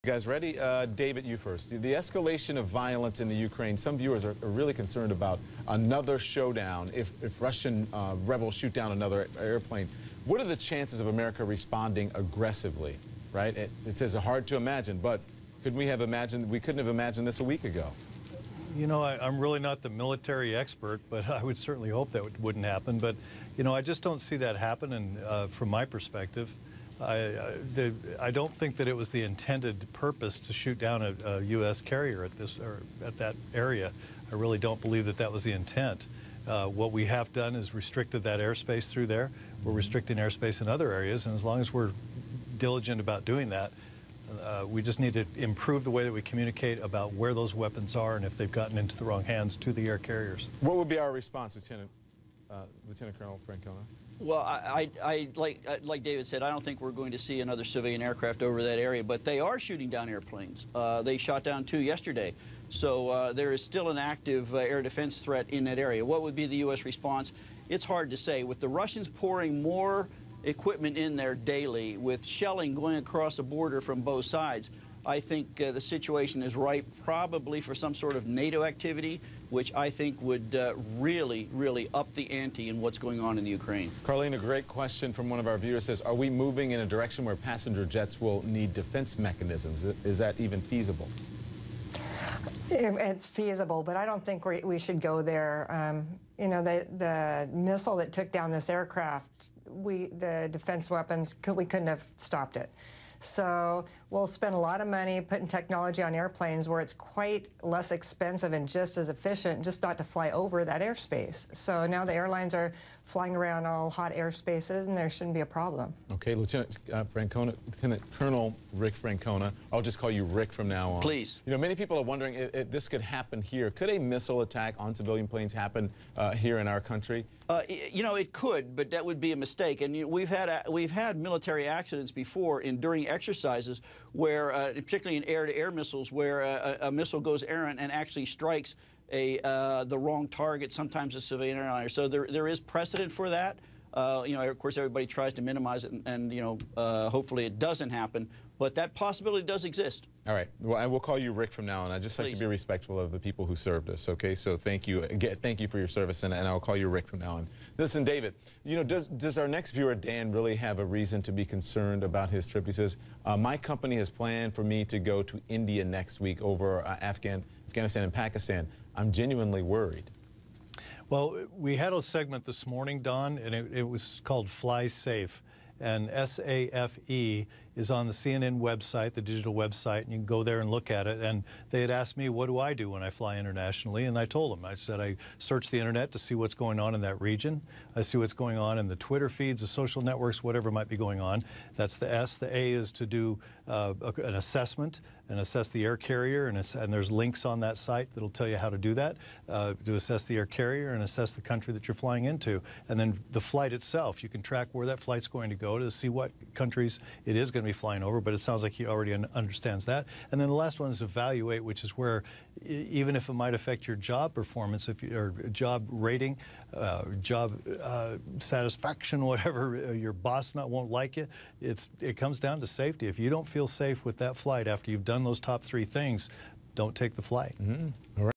You guys ready? David, you first. The escalation of violence in the Ukraine, some viewers are really concerned about another showdown if Russian rebels shoot down another airplane. What are the chances of America responding aggressively, right? It says hard to imagine, but could we have imagined, we couldn't have imagined this a week ago. You know, I'm really not the military expert, but I would certainly hope that wouldn't happen. But, you know, I just don't see that happen, and from my perspective, I don't think that it was the intended purpose to shoot down a U.S. carrier at that area. I really don't believe that that was the intent. What we have done is restricted that airspace through there. We're restricting airspace in other areas, and as long as we're diligent about doing that, we just need to improve the way that we communicate about where those weapons are and if they've gotten into the wrong hands to the air carriers. What would be our response, Lieutenant Colonel Francona? Well, like David said, I don't think we're going to see another civilian aircraft over that area, but they are shooting down airplanes. They shot down 2 yesterday. So there is still an active air defense threat in that area. What would be the U.S. response? It's hard to say. With the Russians pouring more equipment in there daily, with shelling going across the border from both sides, I think the situation is ripe probably for some sort of NATO activity, which I think would really up the ante in what's going on in the Ukraine. Carlene, a great question from one of our viewers says, are we moving in a direction where passenger jets will need defense mechanisms? Is that even feasible? It's feasible, but I don't think we should go there. You know, the missile that took down this aircraft, the defense weapons, we couldn't have stopped it. So we'll spend a lot of money putting technology on airplanes where it's quite less expensive and just as efficient, just not to fly over that airspace. So now the airlines are flying around all hot airspaces, and there shouldn't be a problem. Okay, Lieutenant Colonel Rick Francona, I'll just call you Rick from now on. Please. You know, many people are wondering if this could happen here. Could a missile attack on civilian planes happen here in our country? You know, it could, but that would be a mistake. And you know, we've had military accidents before during exercises where, particularly in air-to-air missiles, where a missile goes errant and actually strikes the wrong target, sometimes a civilian airliner. So there is precedent for that. You know, of course, everybody tries to minimize it, and you know, hopefully it doesn't happen. But that possibility does exist. All right. Well, I will call you Rick from now on. I just like to be respectful of the people who served us. Okay. So thank you. Again, thank you for your service, and I'll call you Rick from now on. Listen, David. You know, does our next viewer Dan really have a reason to be concerned about his trip? He says, my company has planned for me to go to India next week over Afghanistan and Pakistan. I'm genuinely worried. Well, we had a segment this morning, Don, and it was called Fly Safe. And SAFE is on the CNN website, the digital website, and you can go there and look at it. And they had asked me, what do I do when I fly internationally? And I told them, I said, I search the internet to see what's going on in that region. I see what's going on in the Twitter feeds, the social networks, whatever might be going on. That's the S. The A is to do an assessment and assess the air carrier, and there's links on that site that'll tell you how to do that, to assess the air carrier and assess the country that you're flying into. And then the flight itself, you can track where that flight's going to go to see what countries it is going to be flying over, but it sounds like he already understands that. And then the last one is evaluate, which is where, even if it might affect your job performance, or job rating, job satisfaction, whatever, your boss won't like you, it comes down to safety. If you don't feel safe with that flight after you've done those top 3 things, don't take the flight. All right.